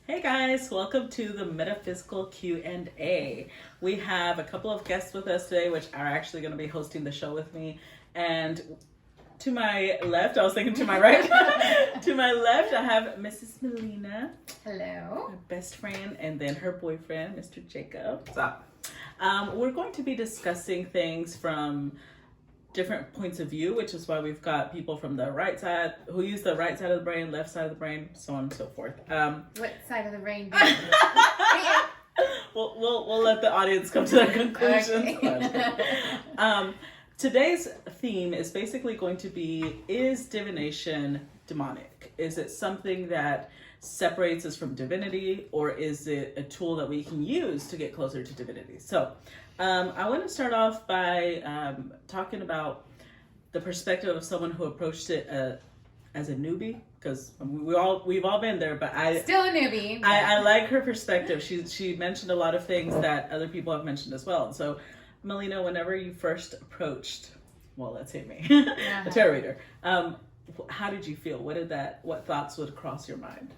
Hey guys, welcome to the Metaphysical Q&A. We have a couple of guests with us today, which are actually going to be hosting the show with me. And to my left, I was thinking to my right. To my left, I have Mrs. Melina. Hello. My best friend, and then her boyfriend, Mr. Jacob. What's up? We're going to be discussing things from different points of view, which is why we've got people from the right side who use the right side of the brain, left side of the brain, so on and so forth. What side of the brain do you We'll let the audience come to their conclusions. Okay. Today's theme is basically going to be, is divination demonic? Is it something that separates us from divinity, or is it a tool that we can use to get closer to divinity? So I want to start off by talking about the perspective of someone who approached it as a newbie, because we've all been there, but Still a newbie. I like her perspective. She mentioned a lot of things that other people have mentioned as well. So, Melina, whenever you first approached, well, let's say me, a tarot reader, how did you feel? What thoughts would cross your mind?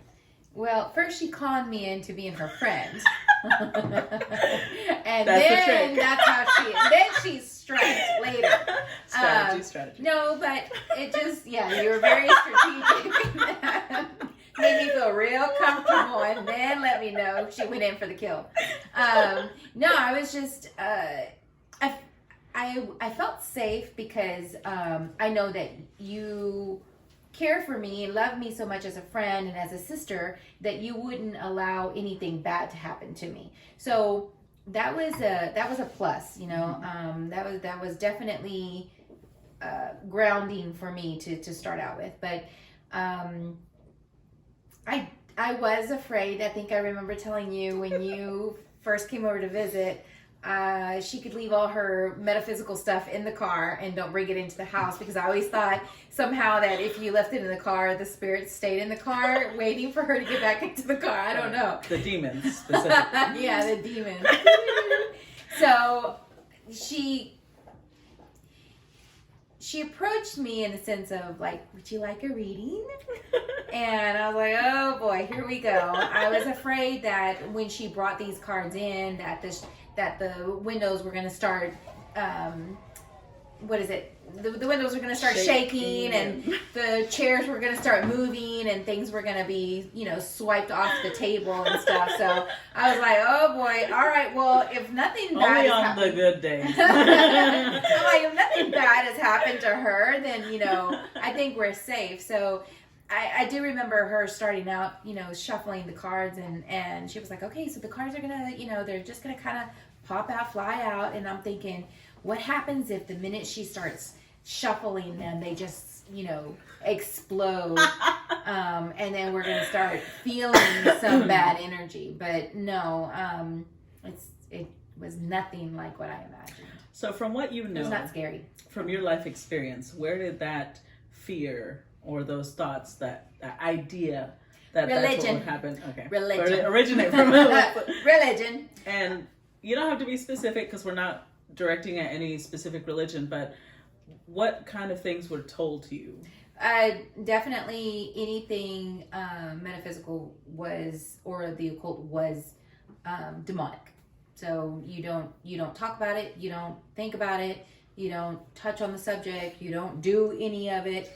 Well, first she conned me into being her friend. And That's the then trick. that's how then she striked later. Strategy. No, but it just, you were very strategic. Made me feel real comfortable and then let me know she went in for the kill. No, I was just, I felt safe because I know that you care for me and love me so much as a friend and as a sister that you wouldn't allow anything bad to happen to me. So that was a plus, you know. That was definitely grounding for me to start out with. But I was afraid. I think I remember telling you when you first came over to visit, she could leave all her metaphysical stuff in the car and don't bring it into the house, because I always thought somehow that if you left it in the car, the spirits stayed in the car waiting for her to get back into the car. I don't know. The demons, specifically. Yeah, the demons. So she approached me in the sense of like, would you like a reading? And I was like, oh boy, here we go. I was afraid that when she brought these cards in, that the windows were going to start, the windows were going to start shaking and the chairs were going to start moving and things were going to be, swiped off the table and stuff. So I was like, oh boy, all right, well, if nothing bad Only has on happened, the good days. I'm like, if nothing bad has happened to her, then, I think we're safe. So I do remember her starting out, shuffling the cards and she was like, okay, so the cards are going to, they're just going to kind of pop out, fly out. And I'm thinking, what happens if the minute she starts shuffling them, they just, explode. And then we're going to start feeling some bad energy. But no, it was nothing like what I imagined. So from what you know, It was not scary. From your life experience, where did that fear or those thoughts, that idea that that's what would happen, Religion. originate from? Religion. And you don't have to be specific because we're not directing at any specific religion, but what kind of things were told to you? Definitely anything metaphysical was, or the occult was demonic. So you don't talk about it, you don't think about it, you don't touch on the subject, you don't do any of it,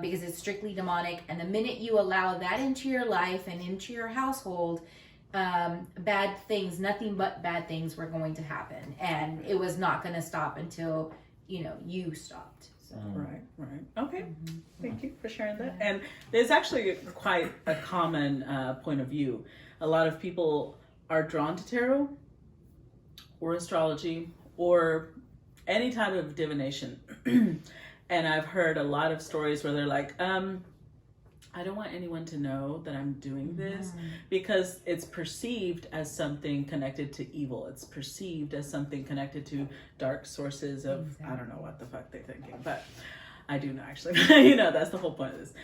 because it's strictly demonic. And the minute you allow that into your life and into your household, bad things, nothing but bad things were going to happen, and it was not going to stop until you stopped. So. Right. Okay. Thank you for sharing that. And there's actually quite a common point of view. A lot of people are drawn to tarot or astrology or any type of divination. And I've heard a lot of stories where they're like, I don't want anyone to know that I'm doing this because it's perceived as something connected to evil. It's perceived as something connected to dark sources of, I don't know what the fuck they're thinking, but I do know actually. That's the whole point of this.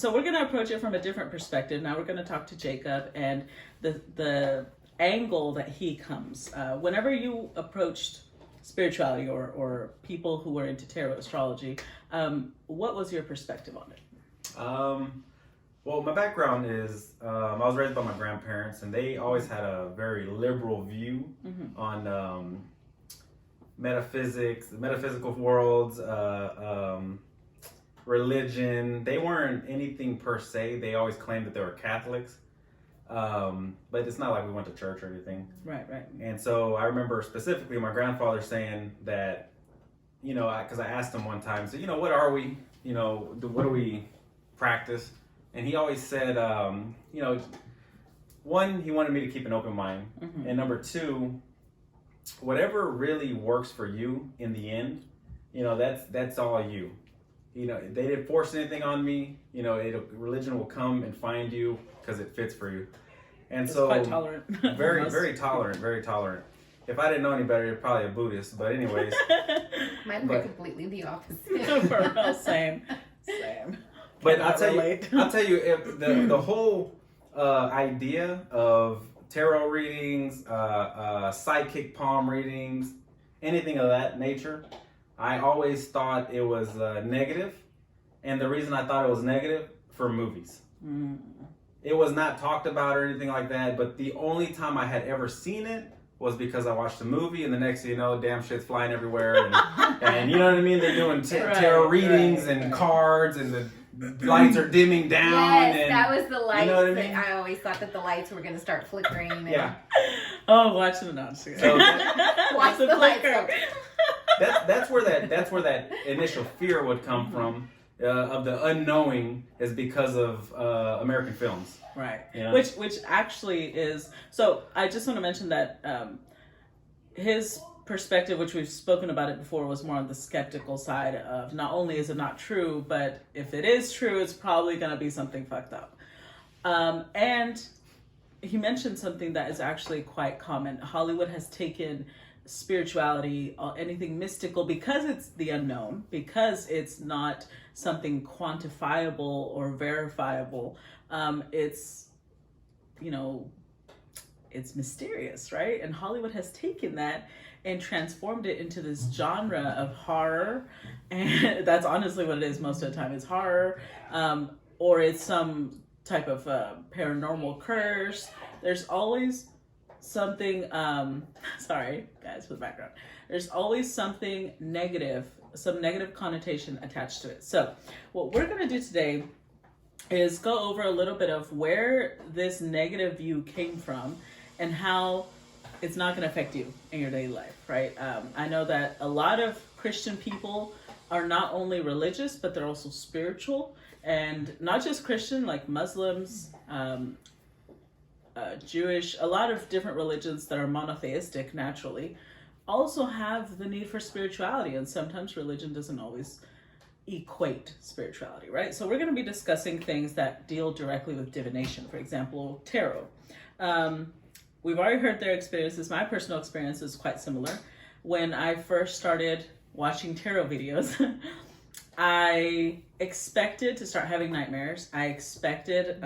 So we're going to approach it from a different perspective. Now we're going to talk to Jacob and the angle that he comes. Whenever you approached spirituality or people who were into tarot astrology, what was your perspective on it? Well, my background is I was raised by my grandparents, and they always had a very liberal view on metaphysics, the metaphysical worlds, religion. They weren't anything per se. They always claimed that they were Catholics, but it's not like we went to church or anything. Right. And so I remember specifically my grandfather saying that, because I asked him one time, so what are we? What do we practice? And he always said, one, he wanted me to keep an open mind. And number two, whatever really works for you in the end, that's all you. They didn't force anything on me. Religion will come and find you because it fits for you. And it's so quite tolerant. very, very tolerant, very tolerent. If I didn't know any better, you're probably a Buddhist. But anyways. Mine were completely the opposite. For real, same. But I'll tell you, if the whole idea of tarot readings, psychic palm readings, anything of that nature, I always thought it was negative. And the reason I thought it was negative, for movies. It was not talked about or anything like that, but the only time I had ever seen it was because I watched a movie, and the next thing you know, damn shit's flying everywhere, and you know what I mean? They're doing tarot readings and cards, and the lights are dimming down. Yes, and, that was the lights. You know what I mean? I always thought that the lights were going to start flickering. And Yeah. Oh, watching the non So watch the lights go. that's where that initial fear would come from. Of the unknowing is because of American films. Right. Yeah. Which actually is, so I just want to mention that his perspective, which we've spoken about it before, was more on the skeptical side of not only is it not true, but if it is true, it's probably going to be something fucked up. And he mentioned something that is actually quite common. Hollywood has taken spirituality, anything mystical, because it's the unknown, because it's not something quantifiable or verifiable. It's mysterious, right? And Hollywood has taken that and transformed it into this genre of horror, and that's honestly what it is most of the time. It's horror, or it's some type of paranormal curse. There's always something, sorry guys for the background, there's always something negative, some negative connotation attached to it. So what we're going to do today is go over a little bit of where this negative view came from and how it's not going to affect you in your daily life, right? I know that a lot of Christian people are not only religious, but they're also spiritual, and not just Christian, like Muslims, Jewish, a lot of different religions that are monotheistic naturally also have the need for spirituality, and sometimes religion doesn't always equate spirituality, right? So we're going to be discussing things that deal directly with divination, for example, tarot. We've already heard their experiences. My personal experience is quite similar. When I first started watching tarot videos, I expected to start having nightmares. I expected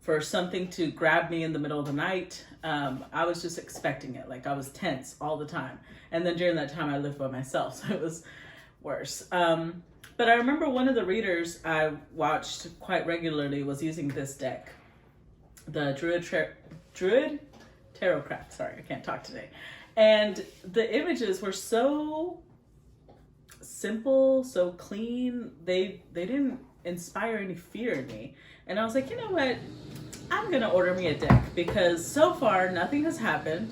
for something to grab me in the middle of the night. I was just expecting it. Like, I was tense all the time. And then during that time, I lived by myself, so it was worse. But I remember one of the readers I watched quite regularly was using this deck, the Druid Tarot Craft. Sorry, I can't talk today. And the images were so simple, so clean. They didn't inspire any fear in me. And I was like, you know what? I'm going to order me a deck, because so far nothing has happened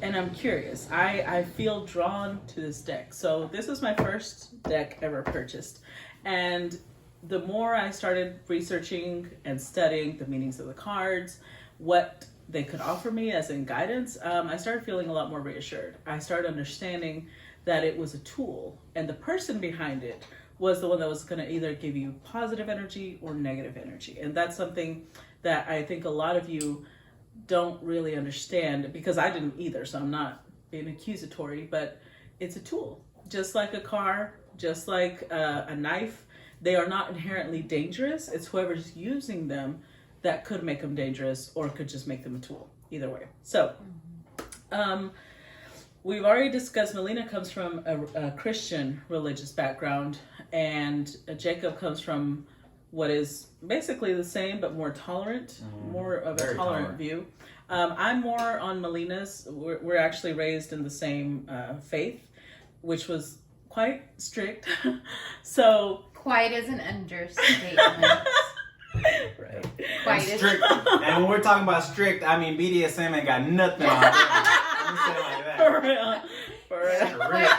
and I'm curious. I feel drawn to this deck. So this was my first deck ever purchased. And the more I started researching and studying the meanings of the cards, what they could offer me as in guidance, I started feeling a lot more reassured. I started understanding that it was a tool, and the person behind it was the one that was going to either give you positive energy or negative energy. And that's something that I think a lot of you don't really understand, because I didn't either, so I'm not being accusatory, but it's a tool. Just like a car, just like a knife, they are not inherently dangerous. It's whoever's using them that could make them dangerous, or could just make them a tool. Either way. So, we've already discussed Melina comes from a Christian religious background, and Jacob comes from what is basically the same but more tolerant, more of a tolerant view. I'm more on Melina's. We're actually raised in the same faith, which was quite strict. So quite is an understatement. Right. Quite strict. And when we're talking about strict, I mean BDSM ain't got nothing on it. Let me say it like that. For real. For real.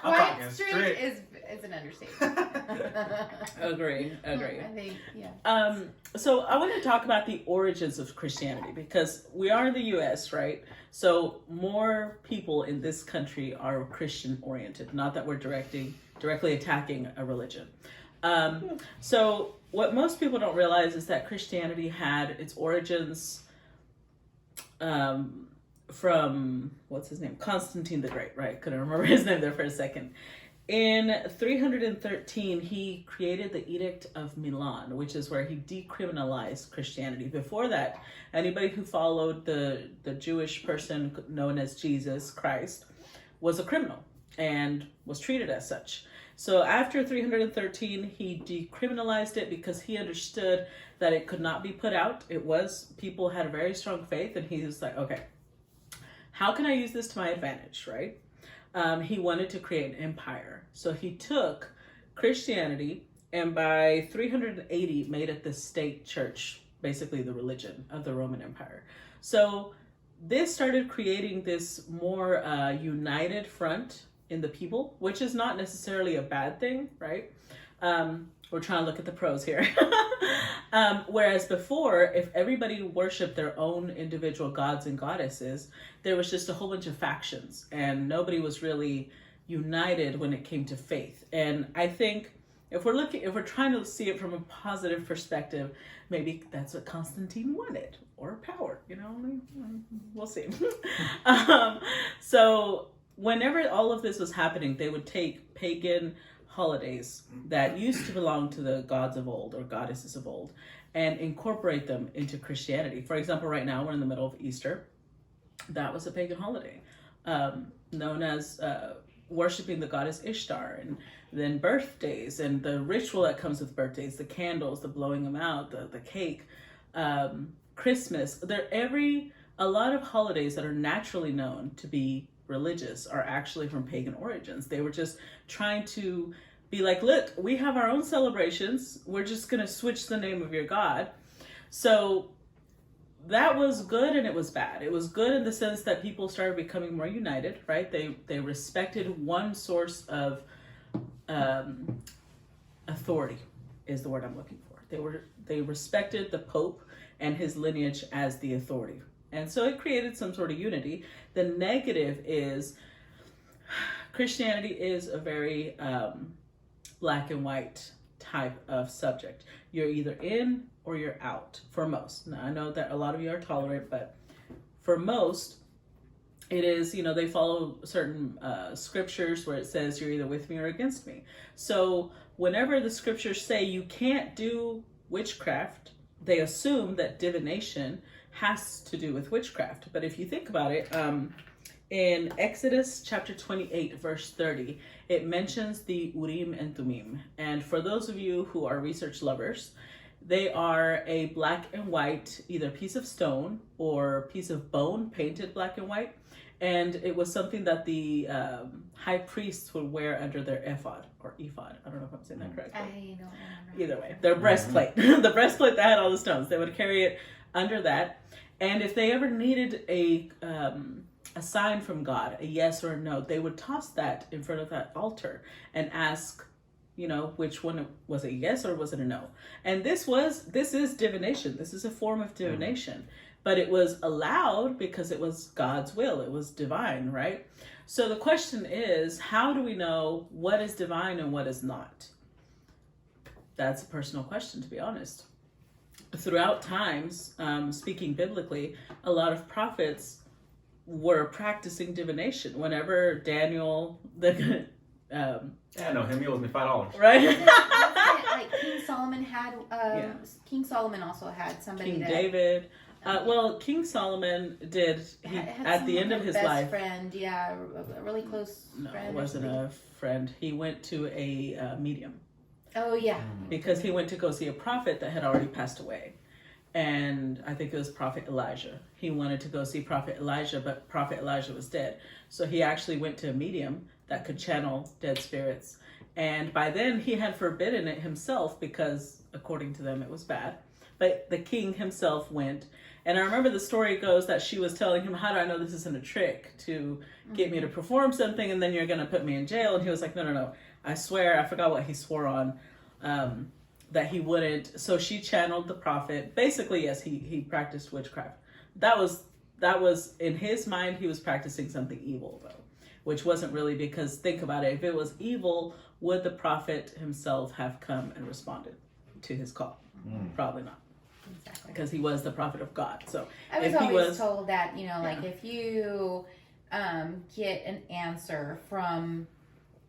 I'm Quite talking strict is an understatement. Agree. I think, So I want to talk about the origins of Christianity, because we are in the U.S., right? So more people in this country are Christian oriented. Not that we're directly attacking a religion. So what most people don't realize is that Christianity had its origins from, what's his name? Constantine the Great, right? Couldn't remember his name there for a second. In 313, he created the Edict of Milan, which is where he decriminalized Christianity. Before that, anybody who followed the Jewish person known as Jesus Christ was a criminal and was treated as such. So after 313, he decriminalized it because he understood that it could not be put out. People had a very strong faith, and he was like, okay, how can I use this to my advantage, right? He wanted to create an empire. So he took Christianity and by 380 made it the state church, basically the religion of the Roman Empire. So this started creating this more united front in the people, which is not necessarily a bad thing, right? We're trying to look at the pros here. Whereas before, if everybody worshiped their own individual gods and goddesses, there was just a whole bunch of factions and nobody was really united when it came to faith. And I think if we're trying to see it from a positive perspective, maybe that's what Constantine wanted, or power, we'll see. So whenever all of this was happening, they would take pagan holidays that used to belong to the gods of old or goddesses of old and incorporate them into Christianity. For example, right now we're in the middle of Easter. That was a pagan holiday, known as worshiping the goddess Ishtar, and then birthdays and the ritual that comes with birthdays, the candles, the blowing them out, the cake, Christmas. A lot of holidays that are naturally known to be religious are actually from pagan origins. They were just trying to be like, look, we have our own celebrations. We're just going to switch the name of your God. So that was good and it was bad. It was good in the sense that people started becoming more united, right? They respected one source of authority is the word I'm looking for. They respected the Pope and his lineage as the authority. And so it created some sort of unity. The negative is Christianity is a very black and white type of subject. You're either in or you're out for most. Now, I know that a lot of you are tolerant, but for most, it is, they follow certain scriptures where it says you're either with me or against me. So whenever the scriptures say you can't do witchcraft, they assume that divination has to do with witchcraft. But if you think about it, in Exodus chapter 28, verse 30, it mentions the Urim and Thummim. And for those of you who are research lovers, they are a black and white, either piece of stone or piece of bone painted black and white. And it was something that the high priests would wear under their ephod or ephod. I don't know if I'm saying that correctly. I don't know. Either way, their breastplate, the breastplate that had all the stones, they would carry it under that. And if they ever needed a sign from God, a yes or a no, they would toss that in front of that altar and ask, which one was a yes or was it a no? And this is divination. This is a form of divination, but it was allowed because it was God's will. It was divine, right? So the question is, how do we know what is divine and what is not? That's a personal question, to be honest. Throughout times, speaking biblically, a lot of prophets were practicing divination. Whenever Daniel, I know him. He owes me $5. Right? Like King Solomon had. King Solomon also had somebody. King David. King Solomon did. He at the end of his life. Friend, a really close no, friend. No, it wasn't a friend. He went to a medium. Oh, yeah. because he went to go see a prophet that had already passed away. And I think it was Prophet Elijah. He wanted to go see Prophet Elijah, but Prophet Elijah was dead. So he actually went to a medium that could channel dead spirits. And by then he had forbidden it himself because, according to them, it was bad. But the king himself went. And I remember the story goes that she was telling him, how do I know this isn't a trick to get me to perform something and then you're going to put me in jail? And he was like, no. I swear, I forgot what he swore on, that he wouldn't. So she channeled the prophet. Basically, yes, he practiced witchcraft. That was in his mind, he was practicing something evil, though, which wasn't really, because think about it. If it was evil, would the prophet himself have come and responded to his call? Probably not. Exactly. Because he was the prophet of God. So I was if always told that, like Yeah. if you get an answer from,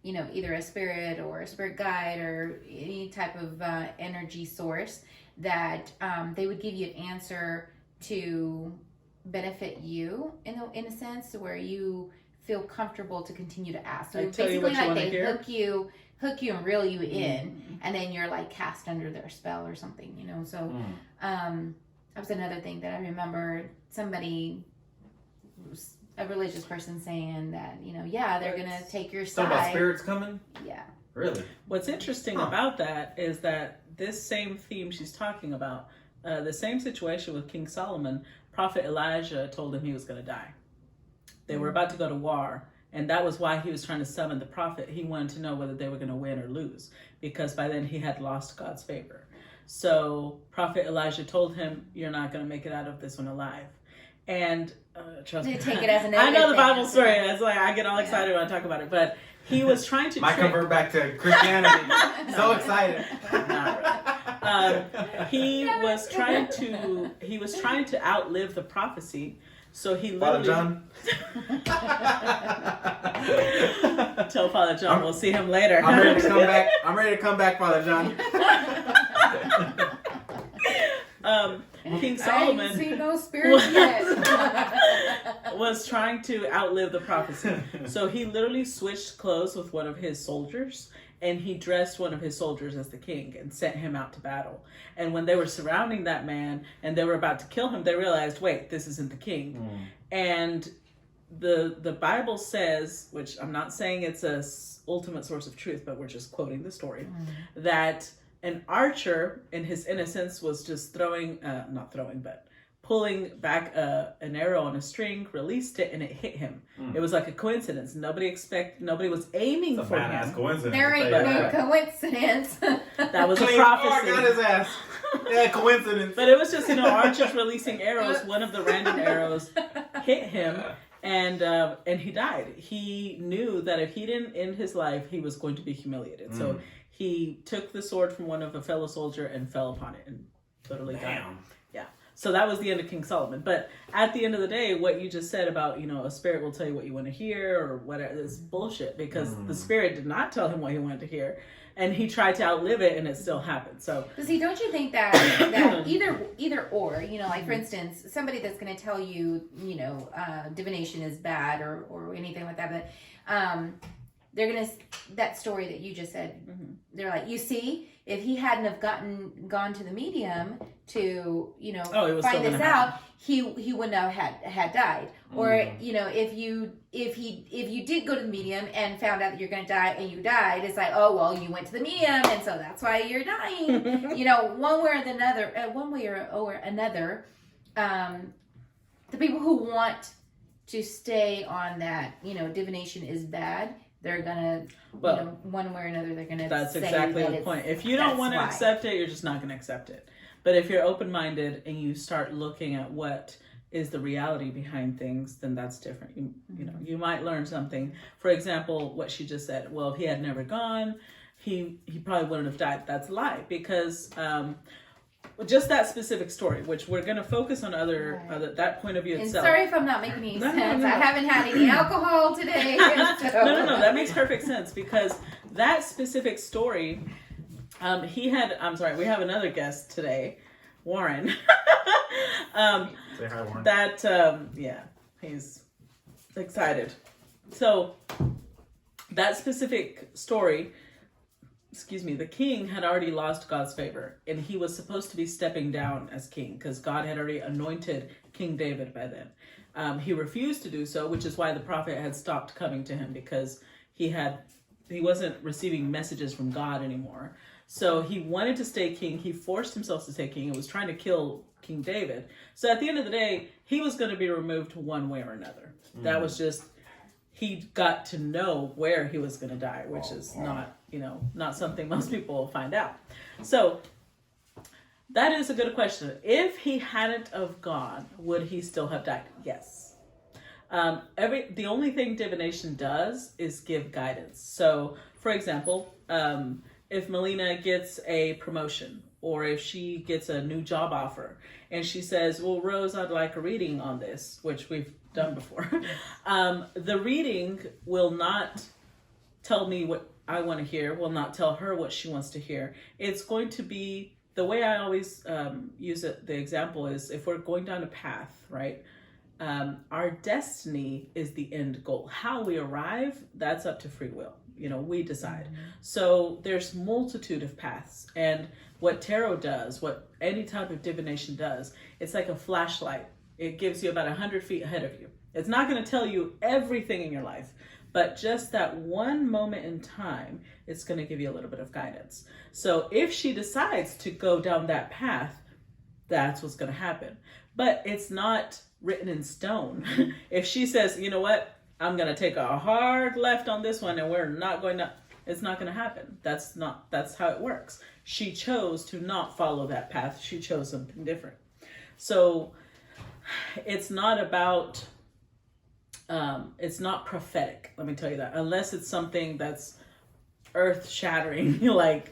either a spirit or a spirit guide or any type of energy source, that they would give you an answer to benefit you in a sense where you feel comfortable to continue to ask. So They tell you what basically you like wanna they hear? hook you and reel you in, and then you're like cast under their spell or something, So that was another thing that I remember somebody, a religious person, saying that, they're gonna take your Something about side. spirits coming? Yeah. Really? What's interesting about that is that this same theme she's talking about, the same situation with King Solomon, Prophet Elijah told him he was going to die. They were about to go to war, and that was why he was trying to summon the prophet. He wanted to know whether they were going to win or lose, because by then he had lost God's favor. So Prophet Elijah told him, you're not going to make it out of this one alive. And trust me, Take it as an I know the thing. Bible story. It's like I get all excited when I talk about it, but he was trying to Might trick. convert back to Christianity. So excited. Not really. He was trying to outlive the prophecy. So he Father literally John. tell Father John we'll see him later. I'm ready to come back. I'm ready to come back, Father John. King I Solomon ain't seen no spirits yet. was trying to outlive the prophecy. So he literally switched clothes with one of his soldiers, and he dressed one of his soldiers as the king and sent him out to battle. And when they were surrounding that man and they were about to kill him, they realized, wait, this isn't the king. And the Bible says, which I'm not saying it's a ultimate source of truth, but we're just quoting the story, that an archer in his innocence was just pulling back an arrow on a string, released it, and it hit him. It was like a coincidence. Nobody was aiming It's a for badass him. coincidence. There ain't no coincidence. That was a Clean. Oh, I prophecy. got his ass. Yeah, coincidence. But it was just, archers releasing arrows. One of the random arrows hit him, and he died. He knew that if he didn't end his life, he was going to be humiliated. So he took the sword from one of a fellow soldier and fell upon it and literally died. Yeah. So that was the end of King Solomon. But at the end of the day, what you just said about, a spirit will tell you what you want to hear or whatever, is bullshit, because the spirit did not tell him what he wanted to hear. And he tried to outlive it, and it still happened. So, See, don't you think that either or, like for instance, somebody that's going to tell you, divination is bad or anything like that, but they're going to, that story that you just said, they're like, you see, if he hadn't have gone to the medium to, find this out, he wouldn't have had died. Or, if you did go to the medium and found out that you're going to die and you died, it's like, oh, well, you went to the medium and so that's why you're dying. One way or another, the people who want to stay on that, divination is bad, they're gonna, one way or another, they're gonna. That's say exactly that the point. If you don't want to accept it, you're just not going to accept it. But if you're open-minded and you start looking at what is the reality behind things, then that's different. You might learn something. For example, what she just said. Well, if he had never gone, he probably wouldn't have died. That's a lie, because just that specific story, which we're going to focus on other that point of view And itself. sorry if I'm not making any sense. No. I haven't had any alcohol today. So. No, that makes perfect sense, because that specific story, we have another guest today, Warren. Say hi, Warren. That, he's excited. So that specific story, the king had already lost God's favor, and he was supposed to be stepping down as king because God had already anointed King David by then. He refused to do so, which is why the prophet had stopped coming to him, because he wasn't receiving messages from God anymore. So he wanted to stay king. He forced himself to stay king and was trying to kill King David. So at the end of the day, he was going to be removed one way or another. That was just, he got to know where he was going to die, which is not something most people will find out. So that is a good question. If he hadn't have gone, would he still have died? Yes. The only thing divination does is give guidance. So, for example, if Melina gets a promotion, or if she gets a new job offer, and she says, well, Rose, I'd like a reading on this, which we've done before. The reading will not tell me what I want to hear, will not tell her what she wants to hear. It's going to be, the way I always use it, the example is, if we're going down a path, right? Our destiny is the end goal. How we arrive, that's up to free will. We decide. So there's multitude of paths. And what tarot does, what any type of divination does, it's like a flashlight. It gives you about 100 feet ahead of you. It's not going to tell you everything in your life, but just that one moment in time, it's going to give you a little bit of guidance. So if she decides to go down that path, that's what's going to happen. But it's not written in stone. If she says, you know what, I'm going to take a hard left on this one and we're not going to, it's not going to happen. That's how it works. She chose to not follow that path. She chose something different. So it's not about, it's not prophetic. Let me tell you that, unless it's something that's earth shattering, like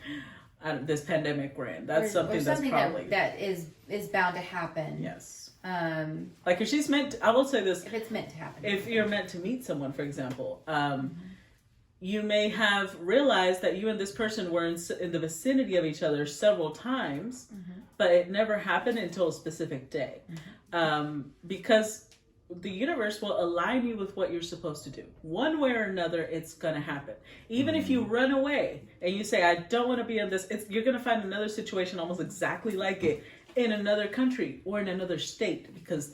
this pandemic we're in. That's something that's probably that is bound to happen. Yes. Like if she's I will say this. If it's meant to happen. If you're meant to meet someone, for example, you may have realized that you and this person were in the vicinity of each other several times, but it never happened until a specific day. Because the universe will align you with what you're supposed to do. One way or another, it's going to happen. Even if you run away and you say, I don't want to be in this, you're going to find another situation almost exactly like it in another country or in another state, because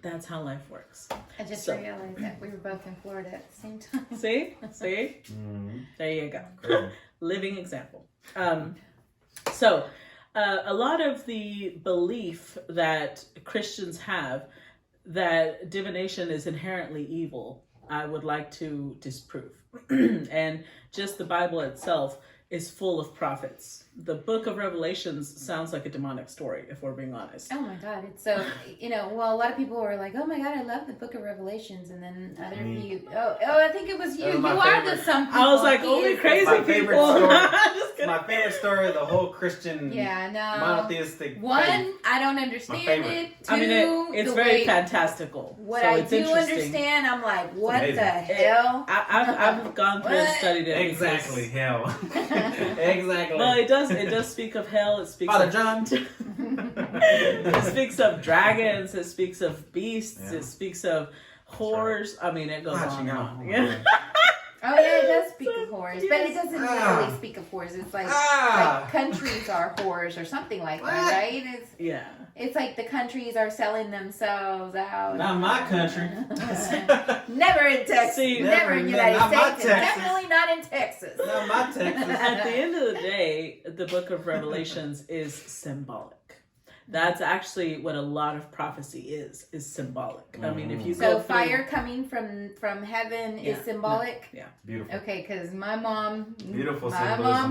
that's how life works. I just realized that we were both in Florida at the same time. See? There you go. Cool. Living example. So a lot of the belief that Christians have that divination is inherently evil, I would like to disprove. And just the Bible itself is full of prophets. The book of Revelations sounds like a demonic story, if we're being honest. Oh my God. It's so, well, a lot of people were like, oh my God, I love the book of Revelations. And then other people, I think it was you. You are the some people. I was like, only crazy people. My favorite story of the whole Christian monotheistic faith. I don't understand it. Two, I mean, it's very fantastical. What I do understand, I'm like, what the hell? I've gone through and studied it. Exactly, hell. Exactly. Well, it does speak of hell. It speaks Father of John. It speaks of dragons. It speaks of beasts. Yeah. It speaks of horrors. Right. I mean, it goes on and on. Yeah. Oh yeah, it does speak of horrors, but it doesn't really speak of horrors. It's like countries are horrors or something like that, right? It's like the countries are selling themselves out. Not my country. Never in Texas. Never in the United States. And definitely not in Texas. Not my Texas. At the end of the day, the book of Revelations is symbolic. That's actually what a lot of prophecy is symbolic. I mean, if you go through, fire coming from heaven is symbolic. Yeah, beautiful. Okay, because my mom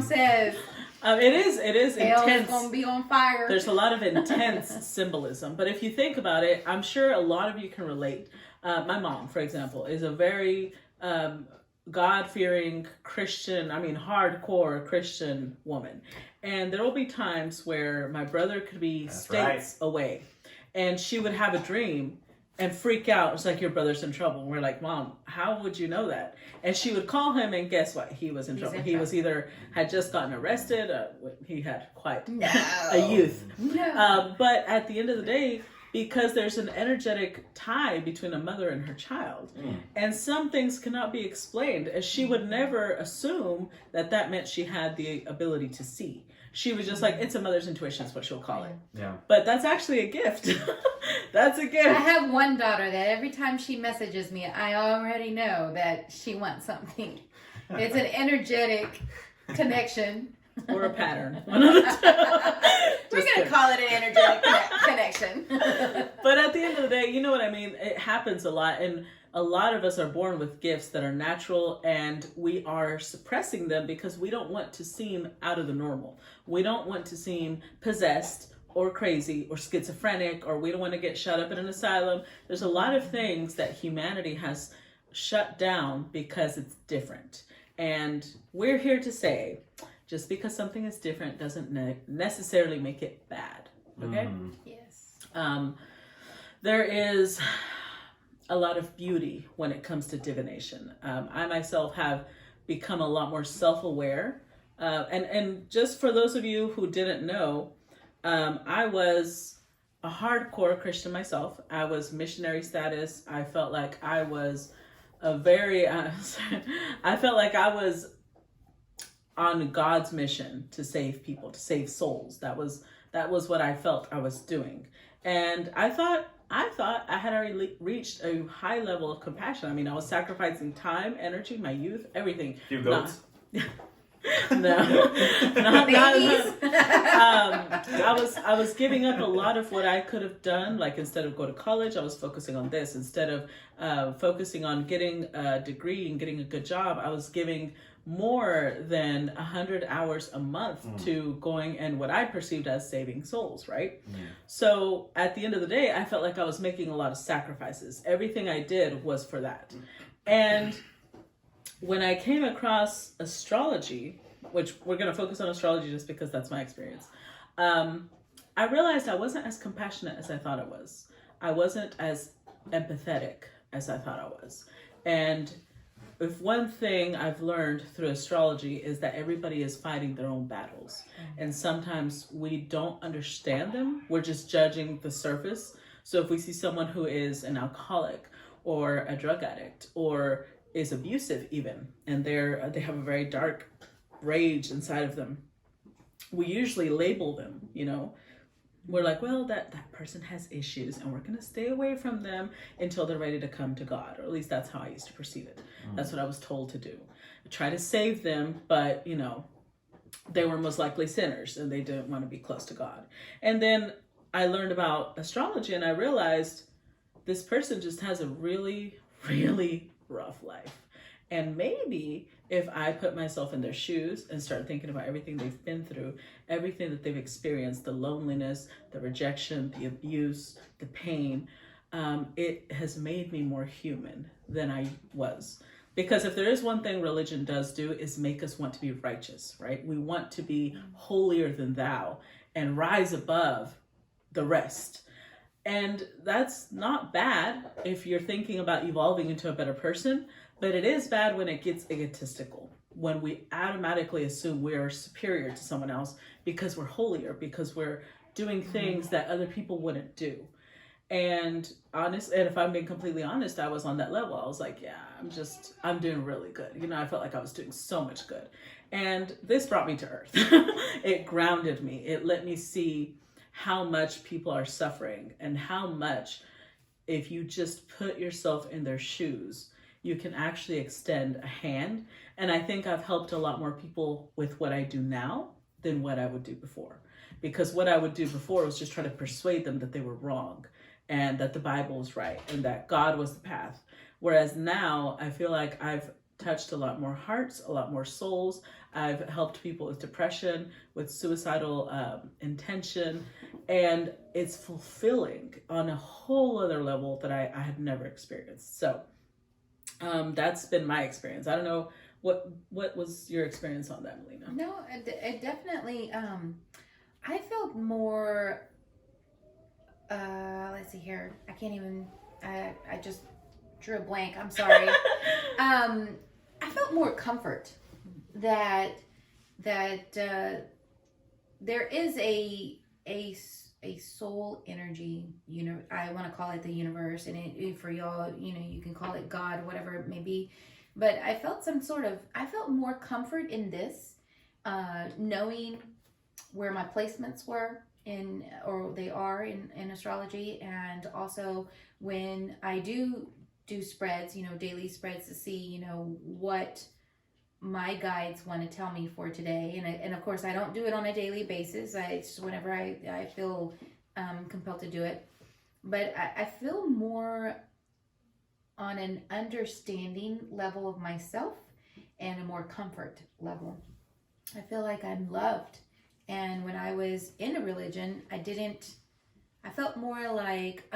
says it is hell's intense. Gonna be on fire. There's a lot of intense symbolism, but if you think about it, I'm sure a lot of you can relate. My mom, for example, is a very God-fearing Christian, hardcore Christian woman. And there will be times where my brother could be states away, and she would have a dream and freak out. It's like, your brother's in trouble. And we're like, Mom, how would you know that? And she would call him, and guess what? He was in trouble. He was had just gotten arrested. He had quite a youth. No. But at the end of the day, because there's an energetic tie between a mother and her child. And some things cannot be explained, as she would never assume that that meant she had the ability to see. She was just like, it's a mother's intuition is what she'll call it. Yeah. But that's actually a gift. That's a gift. I have one daughter that every time she messages me, I already know that she wants something. It's an energetic connection. Or a pattern. We're going to call it an energetic connection. But at the end of the day, you know what I mean? It happens a lot. And a lot of us are born with gifts that are natural, and we are suppressing them because we don't want to seem out of the normal. We don't want to seem possessed or crazy or schizophrenic, or we don't want to get shut up in an asylum. There's a lot of things that humanity has shut down because it's different. And we're here to say, just because something is different doesn't necessarily make it bad. Okay? Yes. There is a lot of beauty when it comes to divination. I myself have become a lot more self-aware. And just for those of you who didn't know, I was a hardcore Christian myself. I was missionary status. I felt like I was I felt like I was on God's mission to save people, to save souls. That was what I felt I was doing. And I thought I had already reached a high level of compassion. I mean, I was sacrificing time, energy, my youth, everything. Few goats. No, not Babies. I was giving up a lot of what I could have done. Like, instead of go to college, I was focusing on this. Instead of focusing on getting a degree and getting a good job, I was giving more than 100 hours a month to going and what I perceived as saving souls, right? So at the end of the day, I felt like I was making a lot of sacrifices. Everything I did was for that. And when I came across astrology, which we're going to focus on astrology just because that's my experience, I realized I wasn't as compassionate as I thought I was. I wasn't as empathetic as I thought I was. And if one thing I've learned through astrology is that everybody is fighting their own battles. And sometimes we don't understand them. We're just judging the surface. So if we see someone who is an alcoholic or a drug addict or is abusive even, and they have a very dark rage inside of them, we usually label them, you know. We're like, well, that person has issues, and we're going to stay away from them until they're ready to come to God. Or at least that's how I used to perceive it. That's what I was told to do. I try to save them, but, you know, they were most likely sinners, and they didn't want to be close to God. And then I learned about astrology, and I realized this person just has a really, really rough life. And maybe if I put myself in their shoes and start thinking about everything they've been through, everything that they've experienced, the loneliness, the rejection, the abuse, the pain, it has made me more human than I was. Because if there is one thing religion does do, is make us want to be righteous, right? We want to be holier than thou and rise above the rest. And that's not bad if you're thinking about evolving into a better person, but it is bad when it gets egotistical, when we automatically assume we are superior to someone else because we're holier, because we're doing things that other people wouldn't do. And if I'm being completely honest, I was on that level. I was like, yeah, I'm doing really good. You know, I felt like I was doing so much good. And this brought me to earth. It grounded me. It let me see how much people are suffering and how much, if you just put yourself in their shoes, you can actually extend a hand. And I think I've helped a lot more people with what I do now than what I would do before. Because what I would do before was just try to persuade them that they were wrong and that the Bible was right and that God was the path. Whereas now I feel like I've touched a lot more hearts, a lot more souls. I've helped people with depression, with suicidal intention, and it's fulfilling on a whole other level that I had never experienced. So that's been my experience. I don't know, what was your experience on that, Melina? No, it definitely, I felt more, let's see here. I can't even, I just drew a blank. I'm sorry. I felt more comfort that there is a a soul energy. I want to call it the universe, and for y'all, you can call it God, whatever it may be. But I felt I felt more comfort in this, knowing where my placements were they are in astrology, and also when I do spreads, daily spreads to see, what my guides want to tell me for today. And of course, I don't do it on a daily basis. It's just whenever I feel compelled to do it. But I feel more on an understanding level of myself and a more comfort level. I feel like I'm loved. And when I was in a religion, I felt more like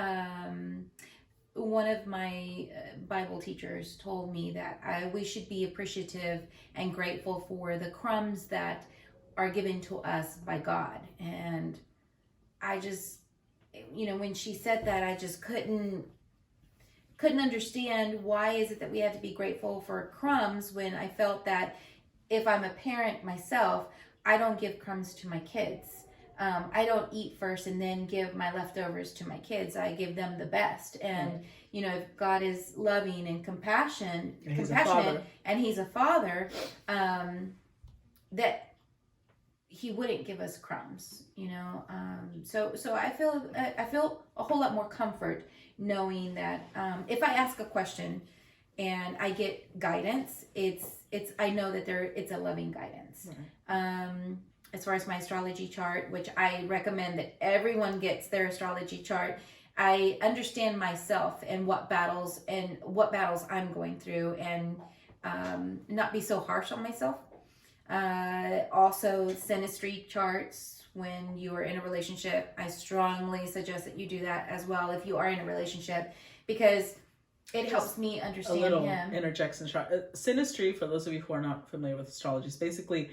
one of my Bible teachers told me that we should be appreciative and grateful for the crumbs that are given to us by God. And I just, when she said that, I just couldn't understand why is it that we have to be grateful for crumbs when I felt that if I'm a parent myself, I don't give crumbs to my kids. I don't eat first and then give my leftovers to my kids. I give them the best. And, if God is loving and compassionate, and He's a father, that He wouldn't give us crumbs, So I feel a whole lot more comfort knowing that if I ask a question and I get guidance, I know that it's a loving guidance. Right. As far as my astrology chart, which I recommend that everyone gets their astrology chart, I understand myself and what battles I'm going through, and not be so harsh on myself. Also, synastry charts. When you are in a relationship, I strongly suggest that you do that as well if you are in a relationship, because it helps me understand him. A little interjection chart. Synastry, for those of you who are not familiar with astrology, is basically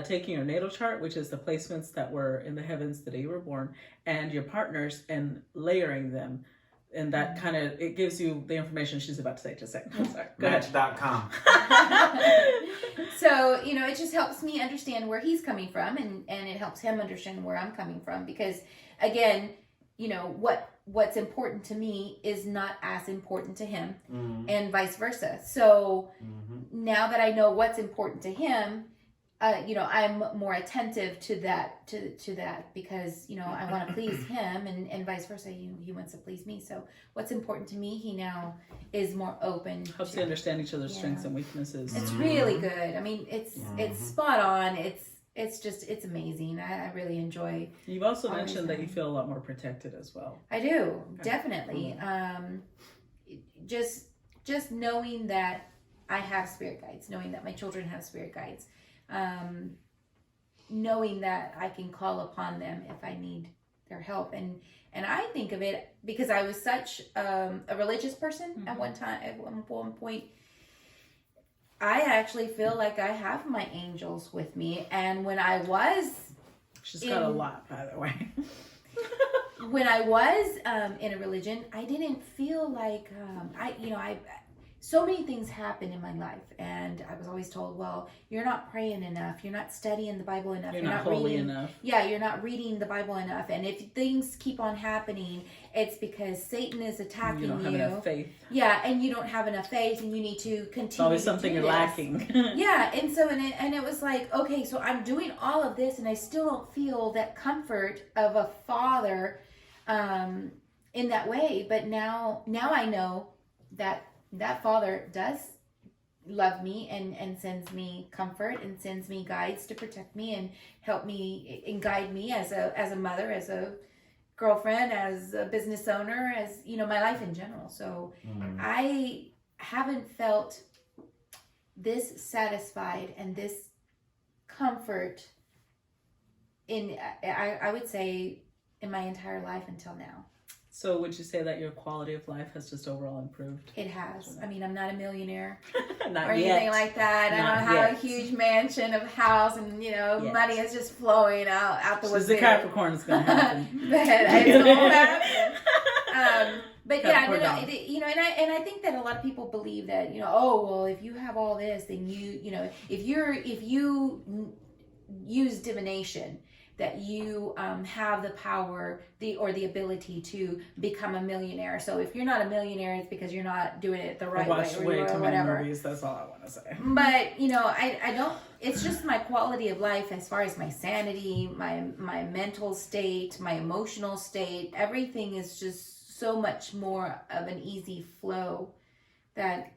taking your natal chart, which is the placements that were in the heavens the day you were born, and your partners, and layering them. And that kind of, it gives you the information she's about to say. Just a second. I'm sorry. Match.com. So, it just helps me understand where he's coming from, and it helps him understand where I'm coming from. Because, again, what's important to me is not as important to him, and vice versa. So now that I know what's important to him, I'm more attentive to that, because, I want to please him, and vice versa. He wants to please me. So what's important to me, he now is more open. Helps you understand each other's strengths and weaknesses. It's really good. I mean, it's spot on. It's amazing. I really enjoy. You've also mentioned that you feel a lot more protected as well. I do, definitely. Just knowing that I have spirit guides, knowing that my children have spirit guides. Knowing that I can call upon them if I need their help, and I think of it because I was such a religious person at one point. I actually feel like I have my angels with me, and when I was, she's got a lot, by the way. When I was in a religion, I didn't feel like so many things happened in my life, and I was always told, well, you're not praying enough, you're not studying the Bible enough, you're not holy reading enough. Yeah, you're not reading the Bible enough, and if things keep on happening, it's because Satan is attacking you. You don't have enough faith. Yeah, and you don't have enough faith, and you need to continue. It's always something you're lacking. Yeah, and so and it was like, okay, so I'm doing all of this, and I still don't feel that comfort of a father in that way. But now I know that father does love me and sends me comfort and sends me guides to protect me and help me and guide me as a mother, as a girlfriend, as a business owner, as my life in general. So I haven't felt this satisfied and this comfort I would say in my entire life until now. So would you say that your quality of life has just overall improved? It has. I mean, I'm not a millionaire not or yet. anything like that. I don't have a huge mansion of house, and money is just flowing out the window. The Capricorn is going to happen. But it's going to happen. But yeah, and I think that a lot of people believe that oh well, if you have all this, then if you use divination, that you have the power, the ability to become a millionaire. So if you're not a millionaire, it's because you're not doing it the right way, or whatever. Movies, that's all I want to say. But I don't. It's just my quality of life, as far as my sanity, my mental state, my emotional state. Everything is just so much more of an easy flow that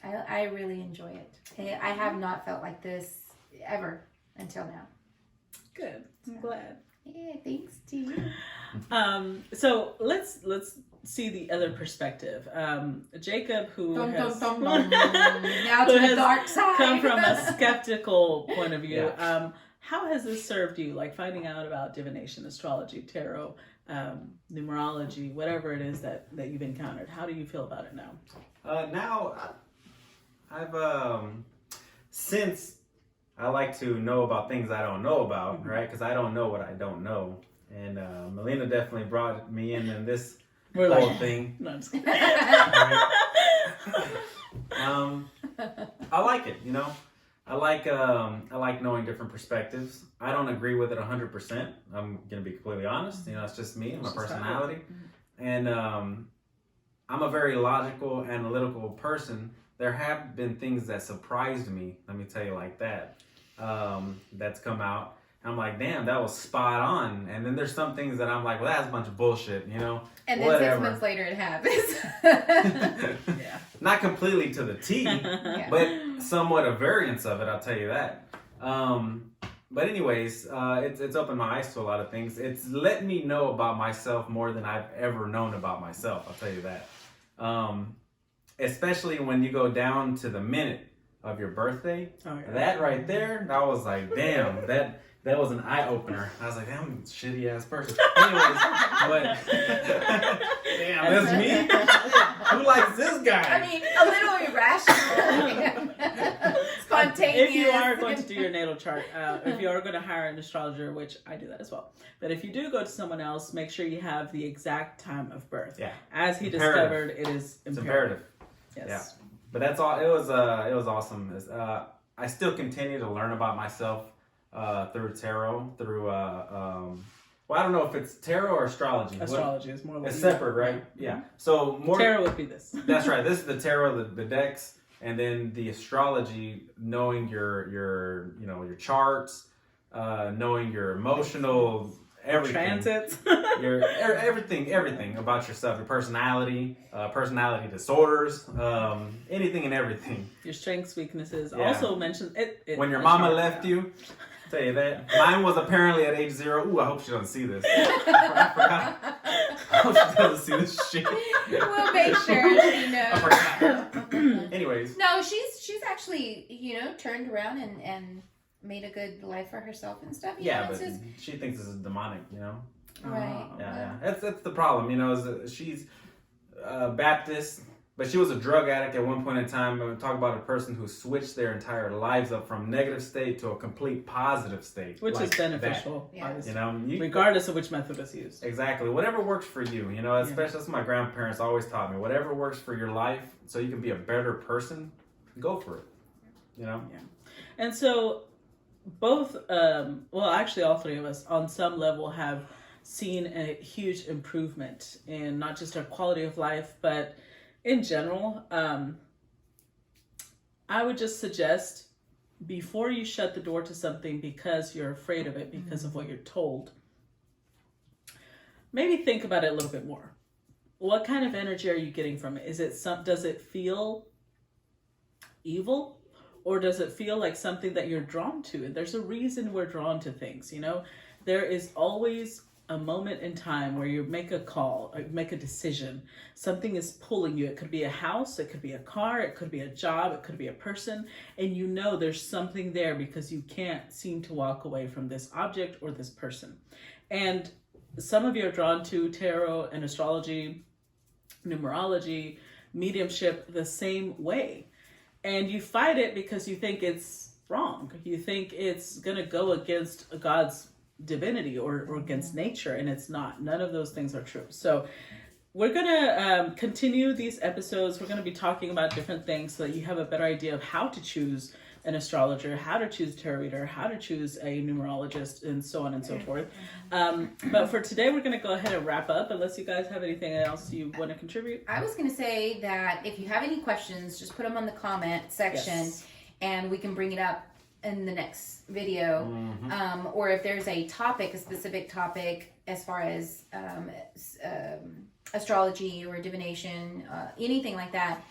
I really enjoy it. I have not felt like this ever until now. Good. I'm glad. Yeah, thanks to you. So let's see the other perspective. Jacob, who has now to the dark side, come from a skeptical point of view. Yeah. How has this served you? Like finding out about divination, astrology, tarot, numerology, whatever it is that you've encountered. How do you feel about it now? Now, I've since I like to know about things I don't know about, right? Because I don't know what I don't know. And Melina definitely brought me in this whole thing. No, I'm just kidding. Right? I like it, I like knowing different perspectives. I don't agree with it 100%. I'm gonna be completely honest. It's just me, my personality, and I'm a very logical, analytical person. There have been things that surprised me. Let me tell you like that. That's come out. I'm like, damn, that was spot on. And then there's some things that I'm like, well, that's a bunch of bullshit, And then whatever. 6 months later, it happens. Yeah. Not completely to the T, but somewhat a variance of it. I'll tell you that. But anyways, it's opened my eyes to a lot of things. It's let me know about myself more than I've ever known about myself. I'll tell you that. Especially when you go down to the minute of your birthday. Oh, yeah. That right there, I was like, damn, that was an eye opener. I was like, damn, I'm a shitty ass person. Anyways, but damn, that's me. Who likes this guy? I mean, a little irrational, spontaneous. If you are going to do your natal chart, if you are going to hire an astrologer, which I do that as well, but if you do go to someone else, make sure you have the exact time of birth. Yeah. As he Imperative. discovered, it is imperative. It's imperative. Yes. Yeah. But that's all. It was awesome. I still continue to learn about myself through tarot, through well, I don't know if it's tarot or astrology. Astrology is more like It's separate, right? Yeah. So more tarot would be this. That's right. This is the tarot, the decks, and then the astrology, knowing your charts, knowing your emotional everything. Transits. Your everything about yourself, your personality, personality disorders, anything and everything. Your strengths, weaknesses. Yeah. Also mention it. When your mama left you, tell you that. Mine was apparently at age 0. Ooh, I hope she doesn't see this. I forgot. I hope she doesn't see this shit. We'll make sure she knows. I forgot. Anyways. No, she's actually turned around and made a good life for herself and stuff. Yeah, but it's just, she thinks this is demonic, right. Yeah. That's the problem, is that she's Baptist, but she was a drug addict at one point in time. We talk about a person who switched their entire lives up from negative state to a complete positive state, which like is beneficial, that. obviously. Regardless of which method is used. Exactly, whatever works for you. Especially that's what my grandparents always taught me. Whatever works for your life, so you can be a better person, go for it. Yeah, and so. Both, actually all three of us on some level have seen a huge improvement in not just our quality of life, but in general. I would just suggest before you shut the door to something because you're afraid of it, because of what you're told, maybe think about it a little bit more. What kind of energy are you getting from it? Does it feel evil? Or does it feel like something that you're drawn to? And there's a reason we're drawn to things, There is always a moment in time where you make a call, or make a decision. Something is pulling you. It could be a house, it could be a car, it could be a job, it could be a person. And there's something there because you can't seem to walk away from this object or this person. And some of you are drawn to tarot and astrology, numerology, mediumship the same way. And you fight it because you think it's wrong. You think it's going to go against God's divinity or against nature, and it's not. None of those things are true. So we're going to continue these episodes. We're going to be talking about different things so that you have a better idea of how to choose an astrologer, how to choose a tarot reader, how to choose a numerologist, and so on and so forth. But for today, we're going to go ahead and wrap up, unless you guys have anything else you want to contribute. I was going to say that if you have any questions, just put them on the comment section, and we can bring it up in the next video. Or if there's a topic, a specific topic, as far as astrology or divination, anything like that,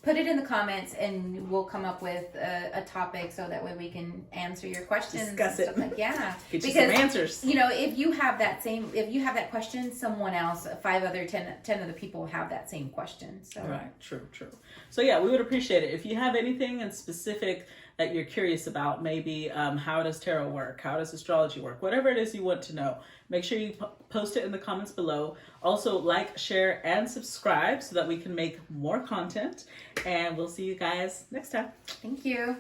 put it in the comments and we'll come up with a topic so that way we can answer your questions. Discuss it. Yeah. Get you some answers. You know, if you have that question, someone else, 10 other people have that same question. So. Right. True. So yeah, we would appreciate it. If you have anything in specific that you're curious about, maybe how does tarot work? How does astrology work? Whatever it is you want to know, make sure you post it in the comments below. Also, like, share, and subscribe so that we can make more content. And we'll see you guys next time. Thank you.